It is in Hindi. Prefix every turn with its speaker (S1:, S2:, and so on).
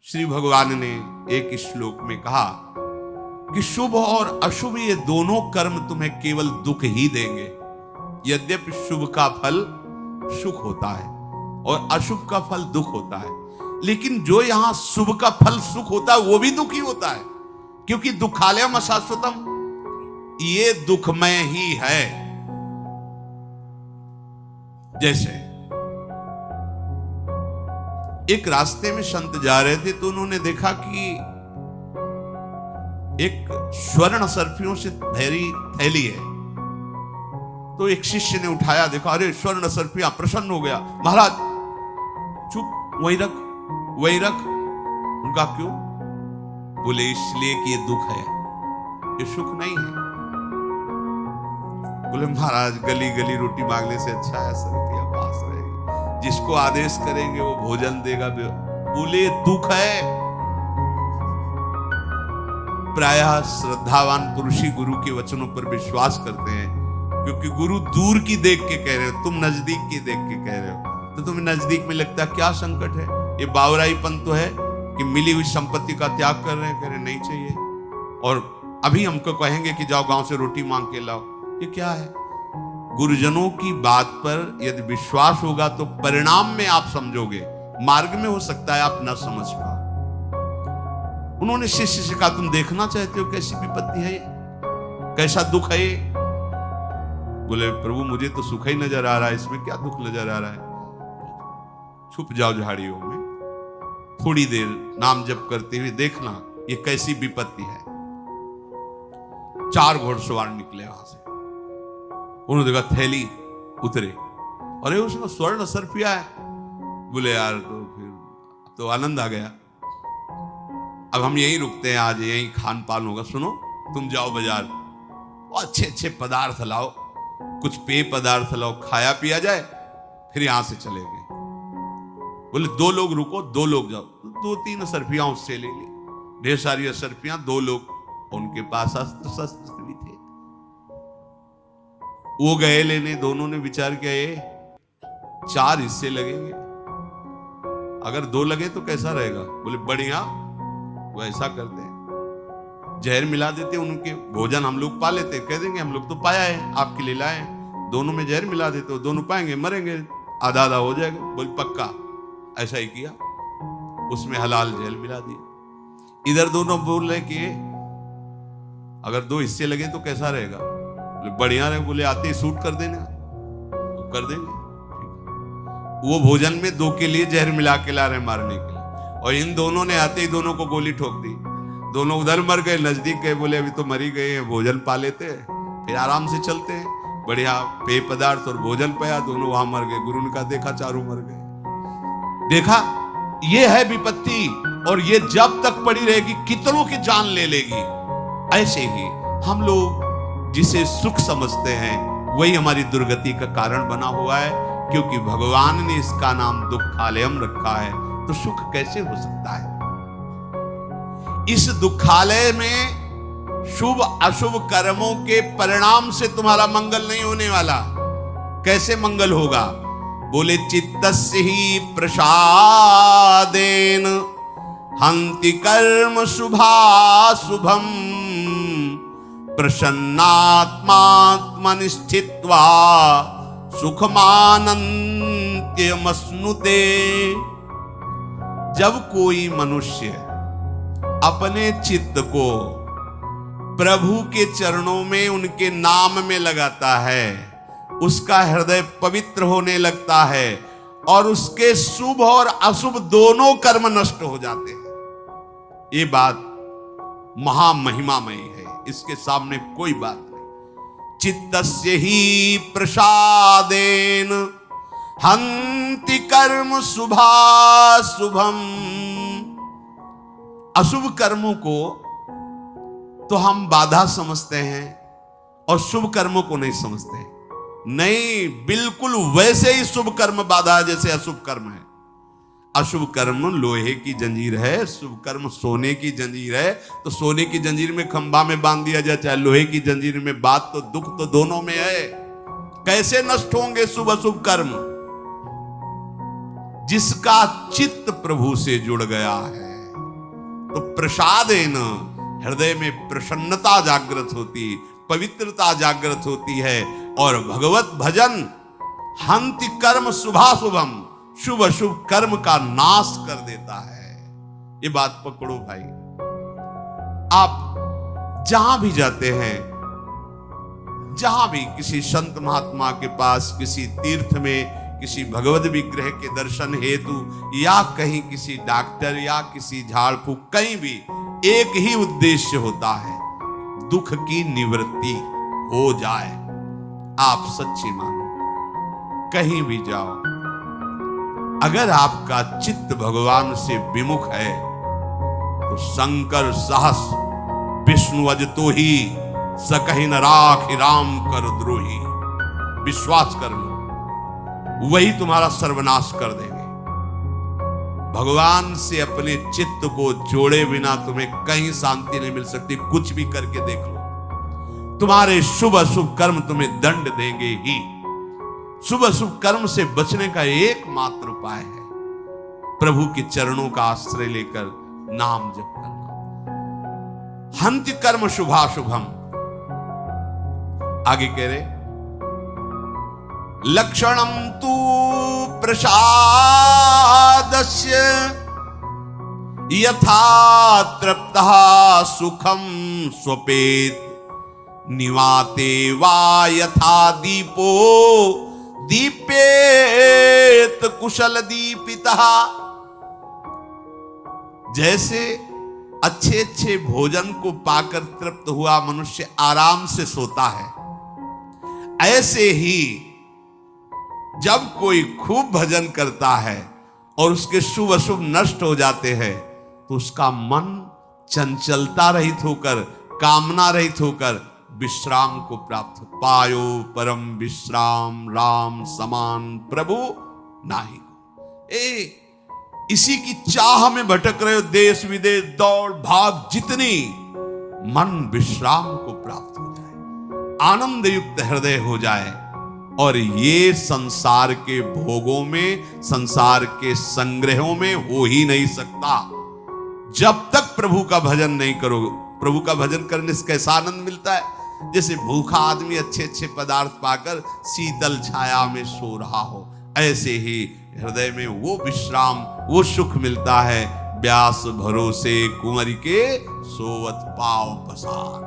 S1: श्री भगवान ने एक श्लोक में कहा कि शुभ और अशुभ ये दोनों कर्म तुम्हें केवल दुख ही देंगे। यद्यपि शुभ का फल सुख होता है और अशुभ का फल दुख होता है, लेकिन जो यहां शुभ का फल सुख होता है वो भी दुख ही होता है, क्योंकि दुखालयम अशाश्वतम, ये दुखमय ही है। जैसे एक रास्ते में संत जा रहे थे तो उन्होंने देखा कि एक स्वर्ण सर्फियों से भरी थैली है। तो एक शिष्य ने उठाया, देखा, अरे स्वर्ण सर्फियां, प्रसन्न हो गया। महाराज चुप, वही रख वही रख। उनका क्यों? बोले इसलिए कि ये दुख है, ये सुख नहीं है। बोले महाराज गली गली रोटी मांगने से अच्छा है सर्फियां पास रहेगी, जिसको आदेश करेंगे वो भोजन देगा। बोले दुख है। प्रायः श्रद्धावान पुरुष ही गुरु के वचनों पर विश्वास करते हैं, क्योंकि गुरु दूर की देख के कह रहे हो, तुम नजदीक की देख के कह रहे हो, तो तुम्हें नजदीक में लगता है क्या संकट है? ये बावराईपन तो है कि मिली हुई संपत्ति का त्याग कर रहे हैं, कह रहे नहीं चाहिए, और अभी हमको कहेंगे कि जाओ गांव से रोटी मांग के लाओ। ये क्या है? गुरुजनों की बात पर यदि विश्वास होगा तो परिणाम में आप समझोगे, मार्ग में हो सकता है आप न समझ पाओ। उन्होंने शिष्य से कहा, तुम देखना चाहते हो कैसी विपत्ति है ये, कैसा दुख है ये? बोले प्रभु मुझे तो सुख ही नजर आ रहा है, इसमें क्या दुख नजर आ रहा है? छुप जाओ झाड़ियों में, थोड़ी देर नाम जप करते हुए देखना ये कैसी विपत्ति है। 4 घोड़सवार निकले वहां से, उन्होंने देखा थैली, उतरे, अरे उसमें स्वर्ण सर्फिया है। बोले यार तो फिर तो आनंद आ गया, अब हम यहीं रुकते हैं, आज यहीं खान पान होगा। सुनो, तुम जाओ बाजार, अच्छे अच्छे पदार्थ लाओ, कुछ पेय पदार्थ लाओ, खाया पिया जाए, फिर यहां से चले गए। बोले 2 लोग रुको, 2 लोग जाओ। 2-3 सर्फियां उससे ले ली, ढेर सारी सर्फियां, 2 लोग, उनके पास अस्त्र शस्त्र भी थे। वो गए लेने, दोनों ने विचार किया ये 4 हिस्से लगेंगे, अगर 2 लगे तो कैसा रहेगा? बोले बढ़िया, वो ऐसा करते हैं, जहर मिला देते, उनके भोजन हम लोग पा लेते, कह देंगे हम लोग तो पाया है, आपके लिए लाए, दोनों में जहर मिला देते हो, दोनों पाएंगे, मरेंगे, आधा आधा हो जाएगा। बोल पक्का। ऐसा ही किया, उसमें हलाल जहर मिला दिया। इधर दोनों बोल रहे कि अगर 2 हिस्से लगे तो कैसा रहेगा? बोले बढ़िया रहे। बोले आते ही सूट कर देना, तो कर देंगे। वो भोजन में 2 के लिए जहर मिला के ला रहे मारने के लिए, और इन दोनों ने आते ही दोनों को गोली ठोक दी। दोनों उधर मर गए, नजदीक गए, बोले अभी तो मरी गए हैं, भोजन पा लेते हैं, फिर आराम से चलते हैं। बढ़िया पेय पदार्थ और भोजन पाया, दोनों वहां मर गए। गुरु ने कहा देखा, चारों मर गए। देखा, ये है विपत्ति, और ये जब तक पड़ी रहेगी कितनों की जान ले लेगी। ऐसे ही हम लोग जिसे सुख समझते हैं वही हमारी दुर्गति का कारण बना हुआ है, क्योंकि भगवान ने इसका नाम दुखालयम रखा है, तो सुख कैसे हो सकता है? इस दुखालय में शुभ अशुभ कर्मों के परिणाम से तुम्हारा मंगल नहीं होने वाला। कैसे मंगल होगा? बोले चित्तस्य ही प्रसादेन हन्ति कर्म शुभाशुभम प्रसन्नात्मात्मनि स्थित्वा सुखमानन्त्यमश्नुते। जब कोई मनुष्य अपने चित्त को प्रभु के चरणों में, उनके नाम में लगाता है, उसका हृदय पवित्र होने लगता है, और उसके शुभ और अशुभ दोनों कर्म नष्ट हो जाते हैं। ये बात महामहिमामय है, इसके सामने कोई बात नहीं। चित्तस्य ही प्रसादेन हन्ति कर्म शुभाशुभम। अशुभ कर्मों को तो हम बाधा समझते हैं और शुभ कर्मों को नहीं समझते हैं। नहीं, बिल्कुल वैसे ही शुभ कर्म बाधा है जैसे अशुभ कर्म है। अशुभ कर्म लोहे की जंजीर है, शुभ कर्म सोने की जंजीर है। तो सोने की जंजीर में खंभा में बांध दिया जाए, चाहे लोहे की जंजीर में, बात तो दुख तो दोनों में है। कैसे नष्ट होंगे शुभ अशुभ कर्म? जिसका चित्त प्रभु से जुड़ गया है, तो प्रसादेन हृदय में प्रसन्नता जागृत होती, पवित्रता जागृत होती है। और भगवत भजन हंति कर्म शुभाशुभम, शुभ अशुभ कर्म का नाश कर देता है। ये बात पकड़ो भाई। आप जहां भी जाते हैं, जहां भी किसी संत महात्मा के पास, किसी तीर्थ में, किसी भगवत विग्रह के दर्शन हेतु, या कहीं किसी डॉक्टर या किसी झाड़ फूक, कहीं भी एक ही उद्देश्य होता है, दुख की निवृत्ति हो जाए। आप सच्ची मानो, कहीं भी जाओ, अगर आपका चित्त भगवान से विमुख है तो शंकर सहस विष्णु अजतो ही सकहि न राखि राम कर द्रोही। विश्वास कर लो, वही तुम्हारा सर्वनाश कर देंगे। भगवान से अपने चित्त को जोड़े बिना तुम्हें कहीं शांति नहीं मिल सकती। कुछ भी करके देख लो, तुम्हारे शुभ अशुभ कर्म तुम्हें दंड देंगे ही। शुभ अशुभ कर्म से बचने का एकमात्र उपाय है प्रभु के चरणों का आश्रय लेकर नाम जप करना। हंति कर्म शुभाशुभम। आगे कह रहे, लक्षणम तू प्रसादस्य यथा तृप्तः सुखम स्वपेत, निवाते वा यथा दीपो दीपेत कुशल दीपितः। जैसे अच्छे अच्छे भोजन को पाकर तृप्त हुआ मनुष्य आराम से सोता है, ऐसे ही जब कोई खूब भजन करता है और उसके शुभ अशुभ नष्ट हो जाते हैं, तो उसका मन चंचलता रहित होकर, कामना रहित होकर विश्राम को प्राप्त। पायो परम विश्राम राम समान प्रभु नाही। इसी की चाह में भटक रहे हो, देश विदेश दौड़ भाग जितनी, मन विश्राम को प्राप्त हो जाए, आनंद युक्त हृदय हो जाए, और ये संसार के भोगों में, संसार के संग्रहों में हो ही नहीं सकता जब तक प्रभु का भजन नहीं करो। प्रभु का भजन करने से कैसा आनंद मिलता है, जैसे भूखा आदमी अच्छे अच्छे पदार्थ पाकर शीतल छाया में सो रहा हो, ऐसे ही हृदय में वो विश्राम, वो सुख मिलता है। व्यास भरोसे कुंवर के सोवत पाव पसार।